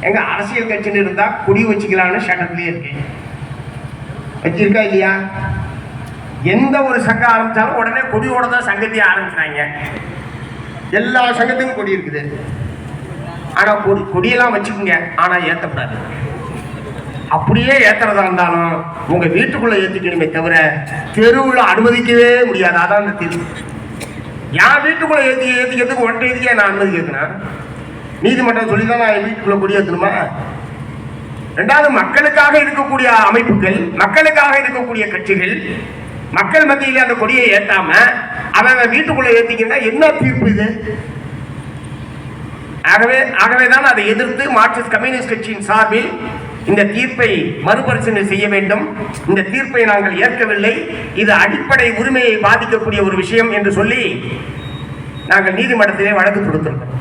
எங்க அரசியல் கட்சின்னு இருந்தா கொடி வச்சுக்கலான்னு சட்டத்திலே இருக்கு. வச்சிருக்கா இல்லையா? எந்த ஒரு சங்கம் ஆரம்பிச்சாலும் உடனே கொடியோட தான் சங்கத்தையே ஆரம்பிக்கிறாங்க. எல்லா சங்கத்துக்கும் கொடி இருக்குது. ஆனா கொடியெல்லாம் வச்சுக்கோங்க, ஆனா ஏற்றக்கூடாது. அப்படியே ஏத்துறதா இருந்தாலும் உங்க வீட்டுக்குள்ள ஏத்திக்கணுமே தவிர தெருவுல அனுமதிக்கவே முடியாது. அதான் அந்த தீர்ப்பு. என் வீட்டுக்குள்ள ஏத்திக்கிறதுக்கு ஒன்றை ஏத்திக்க நான் அனுமதி கேட்கணும். நீதிமன்றம் சொல்லிதான் நான் என் வீட்டுக்குள்ள கொடி ஏற்றணுமா? ரெண்டாவது, மக்களுக்காக இருக்கக்கூடிய அமைப்புகள், மக்களுக்காக இருக்கக்கூடிய கட்சிகள் மக்கள் மத்தியில் அந்த கொடியை ஏற்றாம அவன் வீட்டுக்குள்ள ஏத்திக்கிட்டா என்ன தீர்ப்பு இது? ஆகவேதான் அதை எதிர்த்து மார்க்சிஸ்ட் கம்யூனிஸ்ட் கட்சியின் சார்பில் இந்த தீர்ப்பை மறுபரிசீலனை செய்ய வேண்டும். இந்த தீர்ப்பை நாங்கள் ஏற்கவில்லை, இது அடிப்படை உரிமையை பாதிக்கக்கூடிய ஒரு விஷயம் என்று சொல்லி நாங்கள் நீதிமன்றத்திலே வழக்கு தொடுத்திருக்கோம்.